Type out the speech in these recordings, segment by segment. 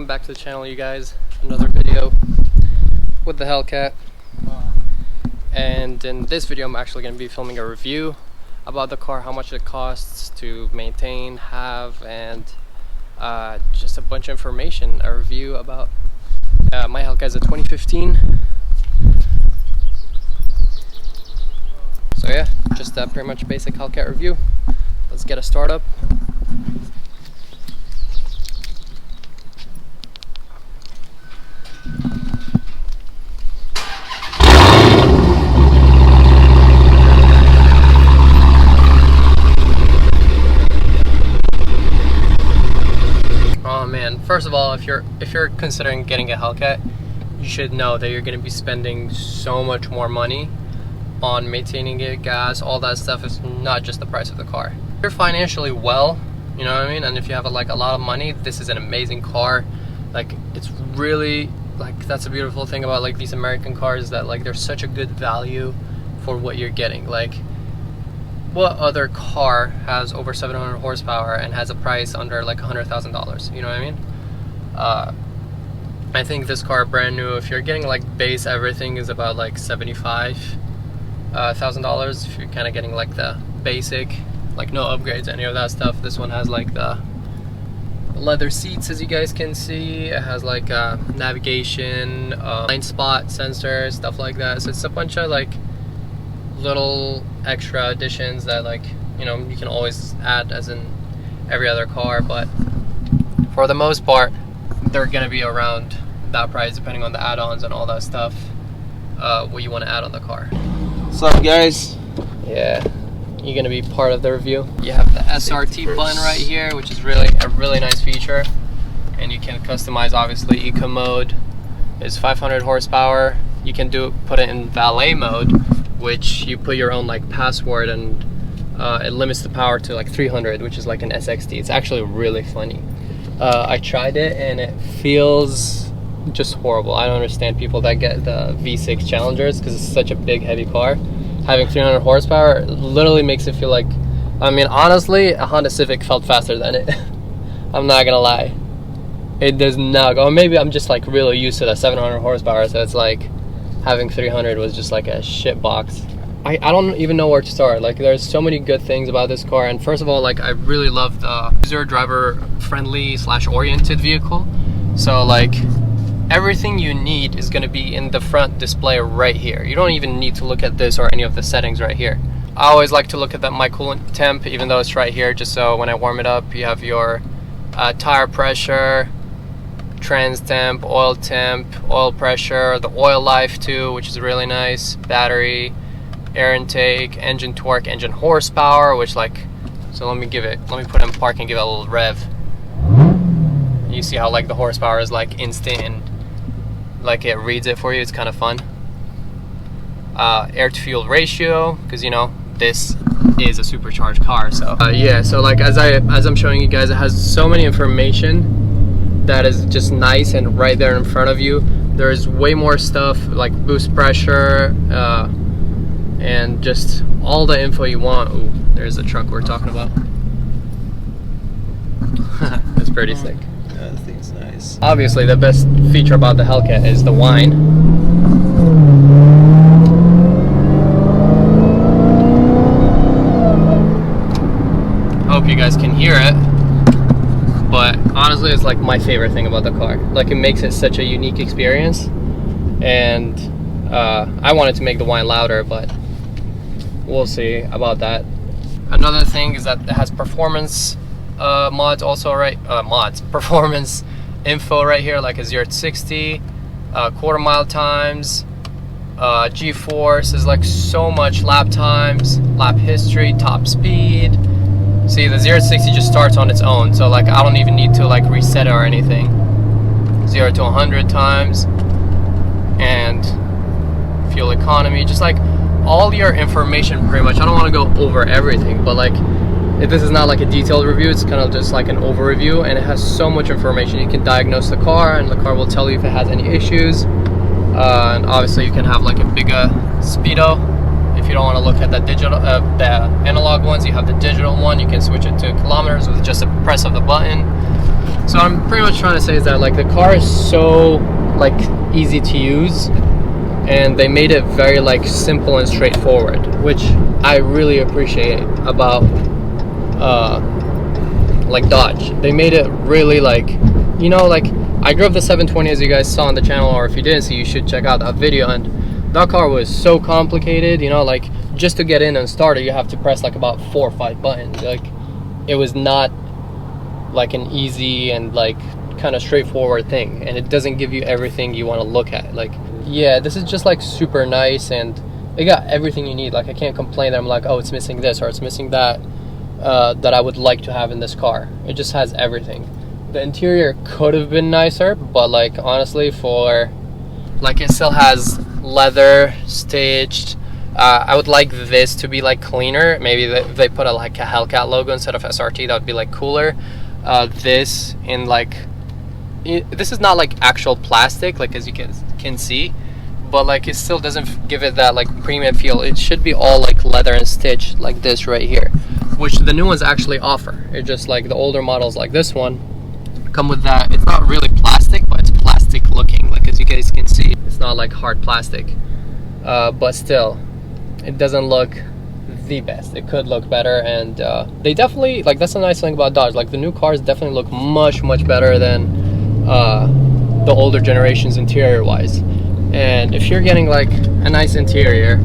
back to the channel, you guys. Another video with the Hellcat. And in this video I'm actually going to be filming a review about the car, how much it costs to maintain, have, and just a bunch of information. A review about my Hellcat is a 2015. So yeah, just a pretty much basic Hellcat review. Let's get a start up. Oh man, first of all, if you're considering getting a Hellcat, you should know that you're going to be spending so much more money on maintaining it, gas, all that stuff. Is not just the price of the car. If you're financially well, you know what I mean, and if you have a lot of money, this is an amazing car. Like, it's really, like, that's a beautiful thing about like these American cars, that like they're such a good value for what you're getting. Like, what other car has over 700 horsepower and has a price under like $100,000? You know what I mean? I think this car brand new, if you're getting like base everything, is about like $75,000. If you're kind of getting like the basic, like no upgrades, any of that stuff. This one has like the leather seats, as you guys can see. It has like navigation, blind spot sensor, stuff like that. So it's a bunch of like little extra additions that, like, you know, you can always add as in every other car, but for the most part they're gonna be around that price, depending on the add-ons and all that stuff, what you want to add on the car. What's up, guys? Yeah, you're gonna be part of the review. You have the SRT button right here, which is really a really nice feature, and you can customize. Obviously, eco mode is 500 horsepower. You can put it in valet mode, which you put your own like password, and it limits the power to like 300, which is like an SXT. It's actually really funny. I tried it and it feels just horrible. I don't understand people that get the V6 Challengers, because it's such a big heavy car. Having 300 horsepower literally makes it feel like, I mean, honestly, a Honda Civic felt faster than it. I'm not gonna lie, it does not go. Maybe I'm just like really used to the 700 horsepower, so it's like having 300 was just like a shit box. I don't even know where to start. Like, there's so many good things about this car. And first of all, like, I really love the user driver friendly / oriented vehicle. So like everything you need is going to be in the front display right here. You don't even need to look at this or any of the settings right here. I always like to look at my coolant temp, even though it's right here, just so when I warm it up, you have your tire pressure, trans temp, oil pressure, the oil life too, which is really nice, battery, air intake, engine torque, engine horsepower, which, like, so let me put it in park and give it a little rev. You see how like the horsepower is like instant, and like it reads it for you. It's kind of fun. Air to fuel ratio, because you know this is a supercharged car. So yeah, so like as I'm showing you guys, it has so many information that is just nice and right there in front of you. There's way more stuff like boost pressure, and just all the info you want. Ooh, there's the truck we're talking about. That's pretty sick. Yeah, that thing's nice. Obviously, the best feature about the Hellcat is the whine. Hope you guys can hear it, but honestly, it's like my favorite thing about the car. Like, it makes it such a unique experience, and I wanted to make the whine louder, but we'll see about that. Another thing is that it has performance mods also, right? Performance info right here, like a 0 to 60, quarter mile times, G-force is like so much, lap times, lap history, top speed. See, the 0 to 60 just starts on its own, so like I don't even need to like reset it or anything. 0 to 100 times, and fuel economy, just like all your information pretty much. I don't want to go over everything, but like this is not like a detailed review, it's kind of just like an overview, and it has so much information. You can diagnose the car, and the car will tell you if it has any issues, and obviously you can have like a bigger speedo. If you don't want to look at the digital, the analog ones, you have the digital one. You can switch it to kilometers with just a press of the button. So I'm pretty much trying to say is that like the car is so like easy to use, and they made it very like simple and straightforward, which I really appreciate about like Dodge. They made it really like, you know, like I drove the 720 as you guys saw on the channel, or if you didn't see, you should check out that video. And that car was so complicated, you know, like just to get in and start it, you have to press like about 4 or 5 buttons. Like it was not like an easy and like kind of straightforward thing, and it doesn't give you everything you want to look at. Like, yeah, this is just like super nice, and it got everything you need. Like I can't complain that I'm like, oh, it's missing this or it's missing that that I would like to have in this car. It just has everything. The interior could have been nicer, but like honestly, for like it still has leather stitched. I would like this to be like cleaner. Maybe they put like a Hellcat logo instead of SRT. That would be like cooler. This in like this is not like actual plastic, like as you can see, but like it still doesn't give it that like premium feel. It should be all like leather and stitched like this right here, which the new ones actually offer. It's just like the older models like this one come with that. It's not really plastic, but it's plastic looking, like as you guys can see. It's not like hard plastic, but still it doesn't look the best. It could look better, and they definitely, like, that's a nice thing about Dodge. Like the new cars definitely look much better than the older generations interior wise. And if you're getting like a nice interior,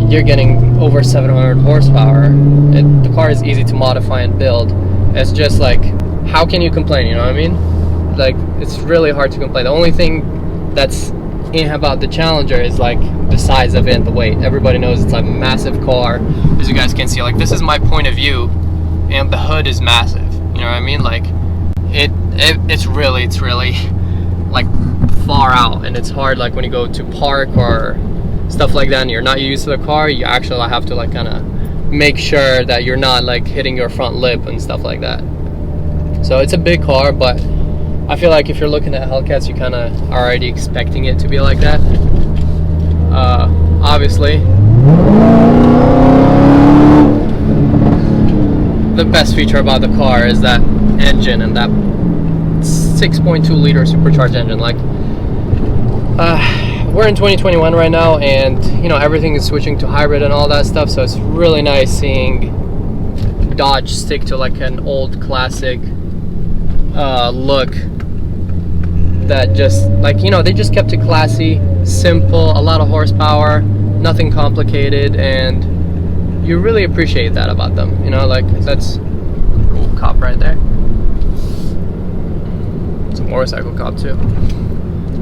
you're getting over 700 horsepower. The car is easy to modify and build. It's just like, how can you complain, you know what I mean? Like, it's really hard to complain. The only thing that's about the Challenger is like the size of it and the weight. Everybody knows it's a massive car, as you guys can see. Like, this is my point of view, and the hood is massive, you know what I mean? Like it's really like far out, and it's hard like when you go to park or stuff like that and you're not used to the car. You actually have to like kind of make sure that you're not like hitting your front lip and stuff like that. So it's a big car, but I feel like if you're looking at Hellcats, you kind of are already expecting it to be like that. Obviously, the best feature about the car is that engine, and that 6.2 liter supercharged engine. Like, we're in 2021 right now, and you know, everything is switching to hybrid and all that stuff, so it's really nice seeing Dodge stick to like an old classic look that just, like, you know, they just kept it classy, simple, a lot of horsepower, nothing complicated, and you really appreciate that about them, you know. Like, that's a cool cop right there. It's a motorcycle cop too.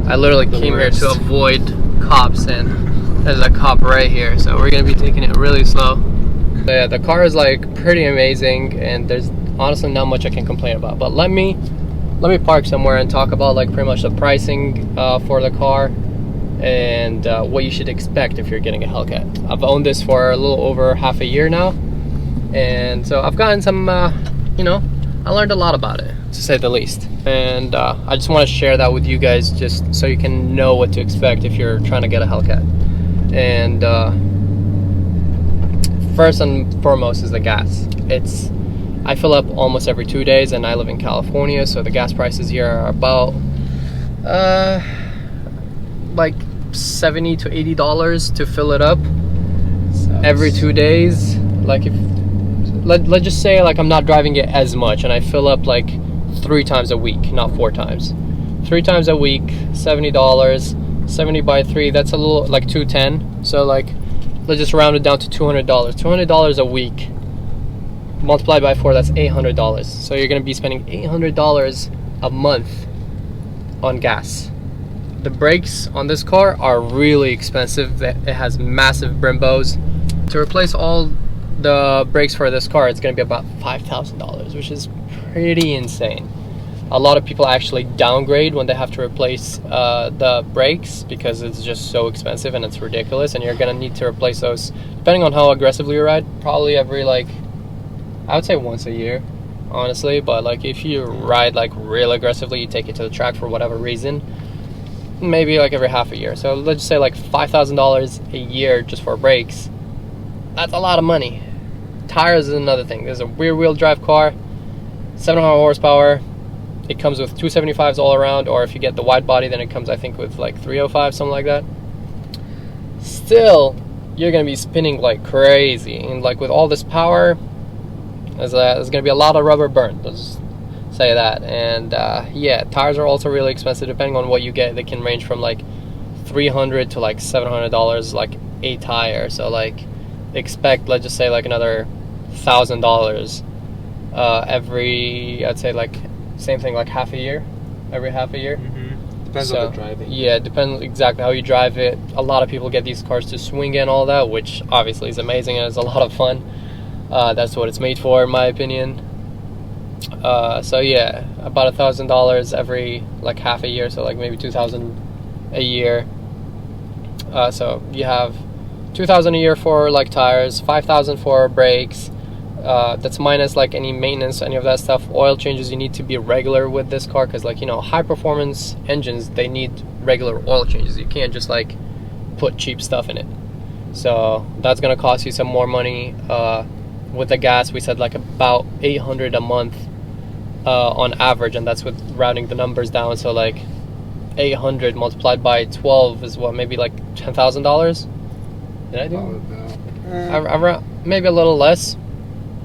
I literally came here to avoid cops, and there's a cop right here, so we're gonna be taking it really slow. But yeah, the car is like pretty amazing, and there's honestly not much I can complain about. But let me park somewhere and talk about like pretty much the pricing for the car, and what you should expect if you're getting a Hellcat. I've owned this for a little over half a year now, and so I've gotten some, you know, I learned a lot about it, to say the least. And I just want to share that with you guys, just so you can know what to expect if you're trying to get a Hellcat. And first and foremost is the gas. I fill up almost every 2 days, and I live in California, so the gas prices here are about like $70 to $80 to fill it up every 2 days. Like, if let's just say like I'm not driving it as much, and I fill up like 3 times a week, not 4 times. 3 times a week, $70. 70 by 3, that's a little like $210. So like, let's just round it down to $200. $200 a week multiplied by 4, that's $800. So you're gonna be spending $800 a month on gas. The brakes on this car are really expensive. It has massive Brembos. To replace all the brakes for this car, it's gonna be about $5,000, which is pretty insane. A lot of people actually downgrade when they have to replace the brakes, because it's just so expensive and it's ridiculous, and you're gonna need to replace those, depending on how aggressively you ride, probably every, like, I would say once a year, honestly. But like, if you ride like real aggressively, you take it to the track for whatever reason, maybe like every half a year. So let's just say like $5,000 a year just for brakes. That's a lot of money. Tires is another thing. There's a rear wheel drive car, 700 horsepower, it comes with 275s all around, or if you get the wide body, then it comes, I think, with like 305, something like that. Still, you're gonna be spinning like crazy, and like with all this power, there's gonna be a lot of rubber burn. Let's say that. And yeah, tires are also really expensive. Depending on what you get, they can range from like $300 to like $700, like a tire. So like, expect, let's just say, like another $1,000 every, I'd say, like same thing, like every half a year. Depends on the driving. Yeah, it depends exactly how you drive it. A lot of people get these cars to swing and all that, which obviously is amazing and is a lot of fun. That's what it's made for, in my opinion. So yeah, about $1,000 every like half a year, so like maybe $2,000 a year. So you have $2,000 a year for like tires, $5,000 for brakes. That's minus like any maintenance, any of that stuff. Oil changes, you need to be regular with this car, because like, you know, high performance engines, they need regular oil changes. You can't just like put cheap stuff in it. So that's gonna cost you some more money. With the gas, we said like about $800 a month on average, and that's with rounding the numbers down. So like 800 multiplied by 12 is what, maybe like $10,000? Did I do? Around, maybe a little less.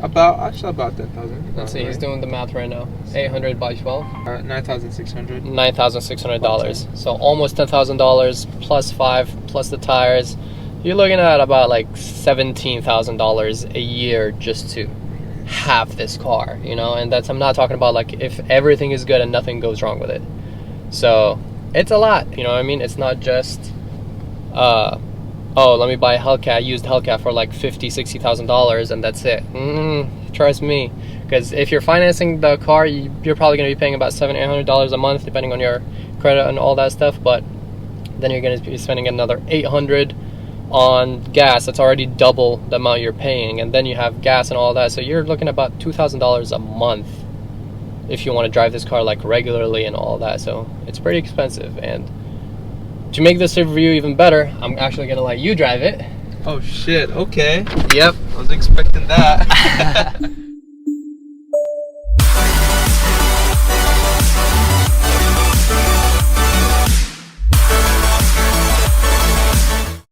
Actually about 10,000. Let's see, he's doing the math right now. 800 by 12? $9,600. $9,600. So almost $10,000 plus 5 plus the tires. You're looking at about like $17,000 a year just to have this car, you know. And that's, I'm not talking about like if everything is good and nothing goes wrong with it. So it's a lot, you know what I mean? It's not just oh, let me buy a Hellcat, used Hellcat for like $50,000-$60,000 and that's it. Trust me, because if you're financing the car, you're probably going to be paying about $700-$800 a month, depending on your credit and all that stuff. But then you're going to be spending another $800 on gas. That's already double the amount you're paying, and then you have gas and all that. So you're looking at about $2,000 a month if you want to drive this car like regularly and all that. So it's pretty expensive. And to make this review even better, I'm actually gonna let you drive it. Oh shit, okay. Yep. I was expecting that.